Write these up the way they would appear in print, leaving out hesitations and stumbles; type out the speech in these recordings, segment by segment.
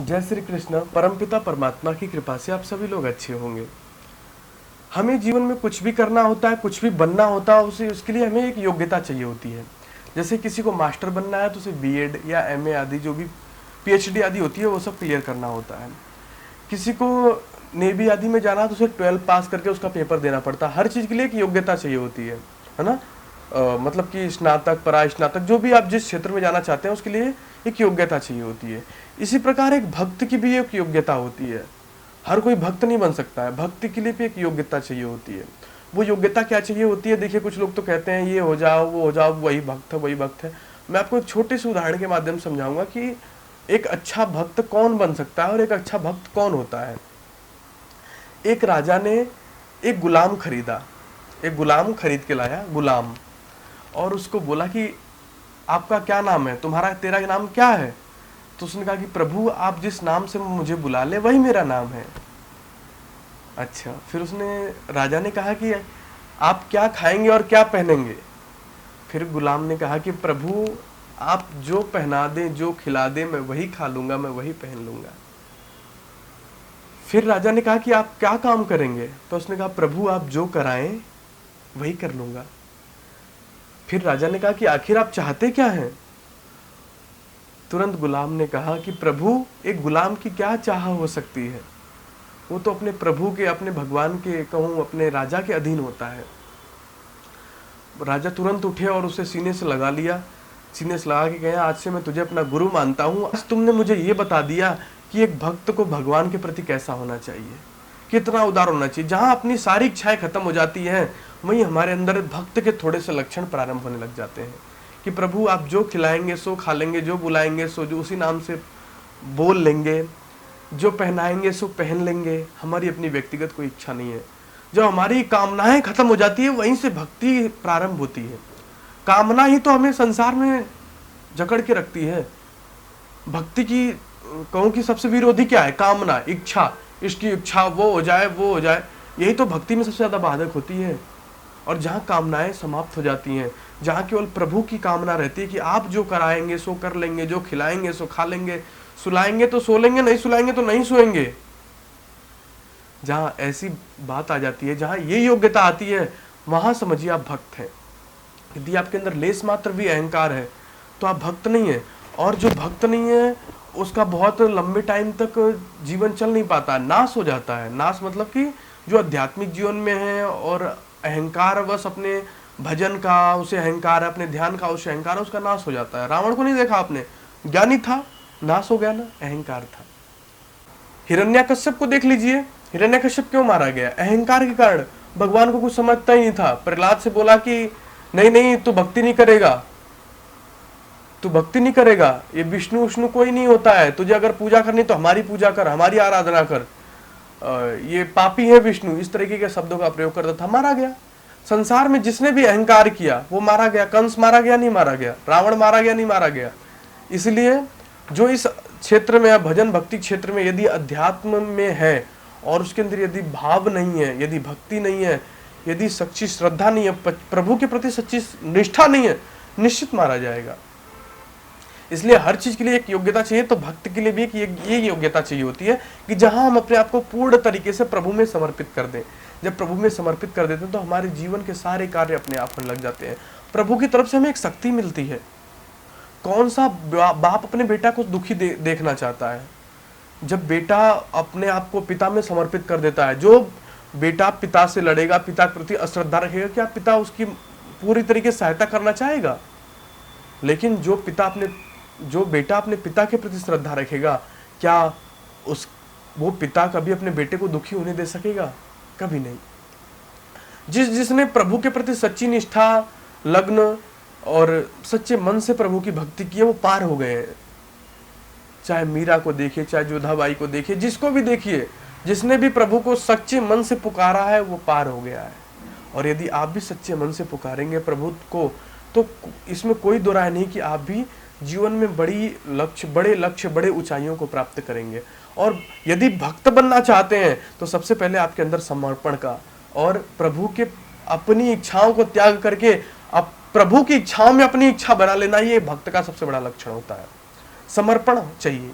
जय श्री कृष्ण। परमपिता परमात्मा की कृपा से आप सभी लोग अच्छे होंगे। हमें जीवन में कुछ भी करना होता है, कुछ भी बनना होता है, उसे उसके लिए हमें एक योग्यता चाहिए होती है। जैसे किसी को मास्टर बनना है तो उसे बीएड या एमए आदि जो भी पीएचडी आदि होती है वो सब क्लियर करना होता है। किसी को नेवी आदि में जाना है तो उसे 12 पास करके उसका पेपर देना पड़ता है। हर चीज़ के लिए एक योग्यता चाहिए होती है ना। मतलब कि स्नातक परास्नातक जो भी आप जिस क्षेत्र में जाना चाहते हैं उसके लिए एक योग्यता चाहिए होती है। इसी प्रकार एक भक्त की भी एक योग्यता होती है। हर कोई भक्त नहीं बन सकता है, भक्ति के लिए भी एक योग्यता चाहिए होती है। वो योग्यता क्या चाहिए होती है? देखिए, कुछ लोग तो कहते हैं ये हो जाओ वो हो जाओ, वही भक्त है वही भक्त है। मैं आपको एक छोटे से उदाहरण के माध्यम से समझाऊंगा कि एक अच्छा भक्त कौन बन सकता है और एक अच्छा भक्त कौन होता है। एक राजा ने एक गुलाम खरीदा, एक गुलाम खरीद के लाया, गुलाम, और उसको बोला कि आपका क्या नाम है, तेरा नाम क्या है? तो उसने कहा कि प्रभु आप जिस नाम से मुझे बुला ले वही मेरा नाम है। अच्छा, फिर राजा ने कहा कि आप क्या खाएंगे और क्या पहनेंगे? फिर गुलाम ने कहा कि प्रभु आप जो पहना दें जो खिला दें मैं वही खा लूंगा, मैं वही पहन लूंगा। फिर राजा ने कहा कि आप क्या काम करेंगे? तो उसने कहा प्रभु आप जो कराएं वही कर लूंगा। फिर राजा ने कहा कि आखिर आप चाहते क्या हैं? तुरंत गुलाम ने कहा कि प्रभु एक गुलाम की क्या चाह हो सकती है, वो तो अपने प्रभु के, अपने भगवान के, कहूँ अपने राजा के अधीन होता है। राजा तुरंत उठे और उसे सीने से लगा लिया, सीने से लगा के कहा आज से मैं तुझे अपना गुरु मानता हूँ। आज तुमने मुझे ये बता दिया कि एक भक्त को भगवान के प्रति कैसा होना चाहिए, कितना उदार होना चाहिए। जहाँ अपनी सारी इच्छाएं खत्म हो जाती हैं वहीं हमारे अंदर भक्त के थोड़े से लक्षण प्रारंभ होने लग जाते हैं कि प्रभु आप जो खिलाएंगे सो खा लेंगे, जो बुलाएंगे सो जो उसी नाम से बोल लेंगे, जो पहनाएंगे सो पहन लेंगे। हमारी अपनी व्यक्तिगत कोई इच्छा नहीं है। जब हमारी कामनाएं खत्म हो जाती है वहीं से भक्ति प्रारंभ होती है। कामना ही तो हमें संसार में जकड़ के रखती है। भक्ति की कहूँ कि सबसे विरोधी क्या है? कामना, इच्छा, इसकी इच्छा वो हो जाए वो हो जाए, यही तो भक्ति में सबसे ज्यादा बाधक होती है। और जहाँ कामनाएं समाप्त हो जाती हैं, जहाँ केवल प्रभु की कामना रहती है कि आप जो कराएंगे सो कर लेंगे, जो खिलाएंगे सो खा लेंगे, सुलाएंगे तो सो लेंगे, नहीं सुलाएंगे तो नहीं सोएंगे, जहाँ ऐसी बात आ जाती है, जहाँ ये योग्यता आती है, वहां समझिए आप भक्त हैं। यदि आपके अंदर लेस मात्र भी अहंकार है तो आप भक्त नहीं है। और जो भक्त नहीं है उसका बहुत लंबे टाइम तक जीवन चल नहीं पाता, नाश हो जाता है। नाश मतलब कि जो आध्यात्मिक जीवन में है और अहंकार बस अपने भजन का उसे अहंकार है, अपने ध्यान का उसे अहंकार है, उसका नाश हो जाता है। रावण को नहीं देखा आपने? ज्ञानी था, नाश हो गया ना, अहंकार था। हिरण्यकश्यप को देख लीजिए, हिरण्यकश्यप क्यों मारा गया? अहंकार के कारण। भगवान को कुछ समझता ही नहीं था। प्रहलाद से बोला कि नहीं नहीं तू भक्ति नहीं करेगा, तू भक्ति नहीं करेगा, ये विष्णु कोई नहीं होता है, तुझे अगर पूजा करनी तो हमारी पूजा कर, हमारी आराधना कर, ये पापी है विष्णु, इस तरीके के शब्दों का प्रयोग करता था, मारा गया। संसार में जिसने भी अहंकार किया वो मारा गया। कंस मारा गया नहीं मारा गया, रावण मारा गया नहीं मारा गया। इसलिए जो इस क्षेत्र में, भजन भक्ति क्षेत्र में यदि अध्यात्म में है और उसके अंदर यदि भाव नहीं है, यदि भक्ति नहीं है, यदि सच्ची श्रद्धा नहीं है, प्रभु के प्रति सच्ची निष्ठा नहीं है, निश्चित मारा जाएगा। इसलिए हर चीज के लिए एक योग्यता चाहिए, तो भक्त के लिए भी ये योग्यता चाहिए होती है कि जहां हम अपने आप को पूर्ण तरीके से प्रभु में समर्पित कर दें। जब प्रभु में समर्पित कर देते हैं तो हमारे जीवन के सारे कार्य अपने आप होने लग जाते हैं। प्रभु की तरफ से हमें एक शक्ति मिलती है। कौन सा बाप अपने बेटा को दुखी देखना चाहता है? जब बेटा अपने आप को पिता में समर्पित कर देता है। जो बेटा पिता से लड़ेगा, पिता के प्रति अश्रद्धा रखेगा, क्या पिता उसकी पूरी तरीके से सहायता करना चाहेगा? लेकिन जो बेटा अपने पिता के प्रति श्रद्धा रखेगा, क्या वो पिता कभी अपने बेटे को दुखी होने दे सकेगा? कभी नहीं। जिसने प्रभु के प्रति सच्ची निष्ठा, लग्न और सच्चे मन से प्रभु की भक्ति की है, वो पार हो गए हैं। चाहे मीरा को देखिए, चाहे जोधाबाई को देखिए, जिसको भी देखिए, जिसने भी प्रभु को सच्चे मन से पुकारा है वो पार हो गया है। और यदि आप भी सच्चे मन से पुकारेंगे प्रभु को, तो इसमें कोई दो राय नहीं कि आप भी जीवन में बड़े लक्ष्य, बड़े ऊंचाइयों को प्राप्त करेंगे। और यदि भक्त बनना चाहते हैं तो सबसे पहले आपके अंदर समर्पण का और प्रभु के अपनी इच्छाओं को त्याग करके अब प्रभु की इच्छाओं में अपनी इच्छा बना लेना, ये भक्त का सबसे बड़ा लक्षण होता है। समर्पण चाहिए।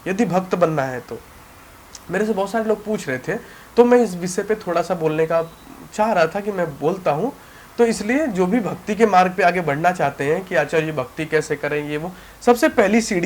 यदि भक्त बनना है तो। मेरे से बहुत सारे लोग पूछ रहे थे, तो मैं इस विषय पे थोड़ा सा बोलने का चाह रहा था कि मैं बोलता हूँ। तो इसलिए जो भी भक्ति के मार्ग पे आगे बढ़ना चाहते हैं कि आचार्य जी भक्ति कैसे करें, ये वो, सबसे पहली सीढ़ी